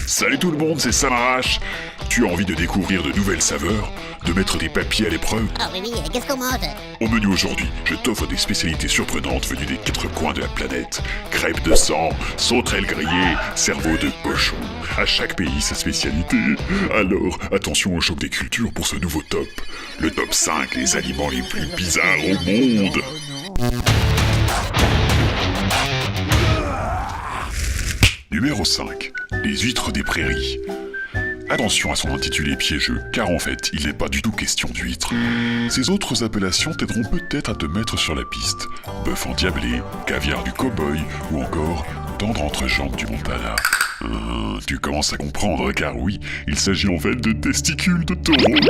Salut tout le monde, c'est Samarache. Tu as envie de découvrir de nouvelles saveurs, de mettre tes papilles à l'épreuve? Oh oui, qu'est-ce qu'on mange? Au menu aujourd'hui, je t'offre des spécialités surprenantes venues des quatre coins de la planète. Crêpes de sang, sauterelles grillées, cerveau de cochon. À chaque pays sa spécialité. Alors, attention au choc des cultures pour ce nouveau top. Le top 5, les aliments les plus bizarres au monde. Numéro 5. Les huîtres des prairies. Attention à son intitulé piégeux, car en fait, il n'est pas du tout question d'huîtres. Ces autres appellations t'aideront peut-être à te mettre sur la piste. Bœuf endiablé, caviar du cow-boy, ou encore tendre entrejambe du Montana. Tu commences à comprendre, car oui, il s'agit en fait de testicules de taureau.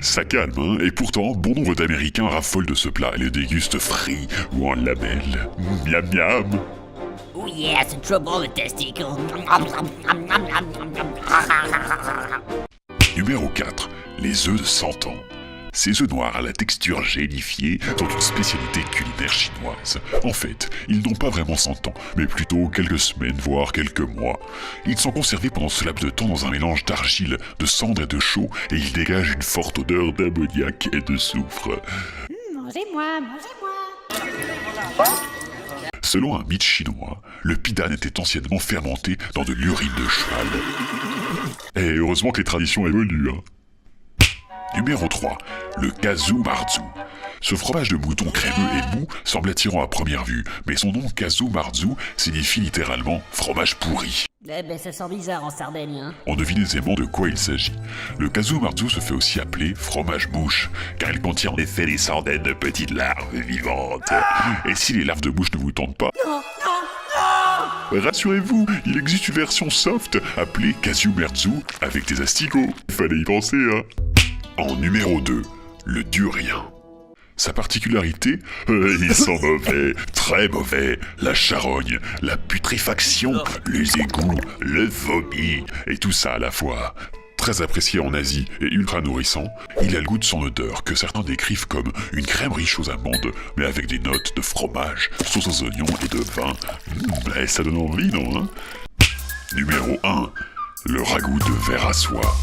Ça calme, hein, et pourtant, bon nombre d'Américains raffolent de ce plat et le dégustent frit ou en lamelles. Miam miam. Oh yeah, c'est trop bon le testicule. Numéro 4. Les œufs de 100 ans. Ces œufs noirs à la texture gélifiée sont une spécialité culinaire chinoise. En fait, ils n'ont pas vraiment 100 ans, mais plutôt quelques semaines, voire quelques mois. Ils sont conservés pendant ce laps de temps dans un mélange d'argile, de cendre et de chaux, et ils dégagent une forte odeur d'ammoniac et de soufre. Mangez-moi, mangez-moi. Selon un mythe chinois, le pidan était anciennement fermenté dans de l'urine de cheval. Et heureusement que les traditions évoluent, hein. Numéro 3. Le casu marzu. Ce fromage de mouton crémeux et mou semble attirant à première vue, mais son nom casu marzu signifie littéralement fromage pourri. Eh ben ça sent bizarre en Sardaigne, hein. On devine aisément de quoi il s'agit. Le casu marzu se fait aussi appeler fromage mouche, car il contient en effet des centaines de petites larves vivantes. Et si les larves de mouche ne vous tentent pas, rassurez-vous, il existe une version soft appelée casu marzu avec des asticots. Il fallait y penser, hein. En numéro 2, le durien. Sa particularité, ils sont mauvais, très mauvais. La charogne, la putréfaction, les égouts, le vomi, et tout ça à la fois. Très apprécié en Asie et ultra nourrissant, il a le goût de son odeur que certains décrivent comme une crème riche aux amandes, mais avec des notes de fromage, sauce aux oignons et de vin. Ça donne envie, non, hein? Numéro 1, le ragoût de verre à soie.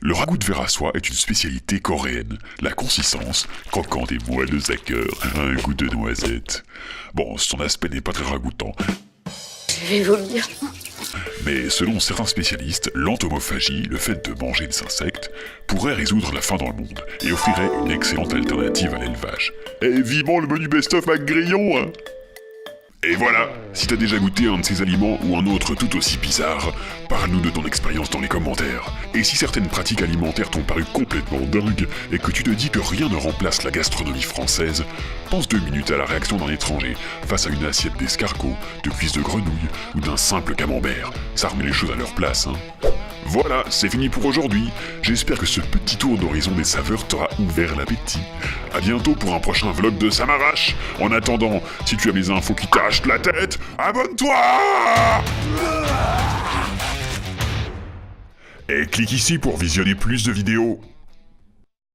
Le ragoût de verre à soie est une spécialité coréenne. La consistance, croquante et moelleuse à cœur, a un goût de noisette. Bon, son aspect n'est pas très ragoûtant. Je vais vomir. Mais selon certains spécialistes, l'entomophagie, le fait de manger des insectes, pourrait résoudre la faim dans le monde et offrirait une excellente alternative à l'élevage. Et vivement le menu best-of McGrillon, hein! Et voilà, si t'as déjà goûté un de ces aliments ou un autre tout aussi bizarre, parle-nous de ton expérience dans les commentaires. Et si certaines pratiques alimentaires t'ont paru complètement dingues et que tu te dis que rien ne remplace la gastronomie française, pense 2 minutes à la réaction d'un étranger face à une assiette d'escargot, de cuisses de grenouille ou d'un simple camembert. Ça remet les choses à leur place, hein. Voilà, c'est fini pour aujourd'hui. J'espère que ce petit tour d'horizon des saveurs t'aura ouvert l'appétit. A bientôt pour un prochain vlog de Samarache. En attendant, si tu as des infos qui t'arrachent la tête, abonne-toi! Et clique ici pour visionner plus de vidéos.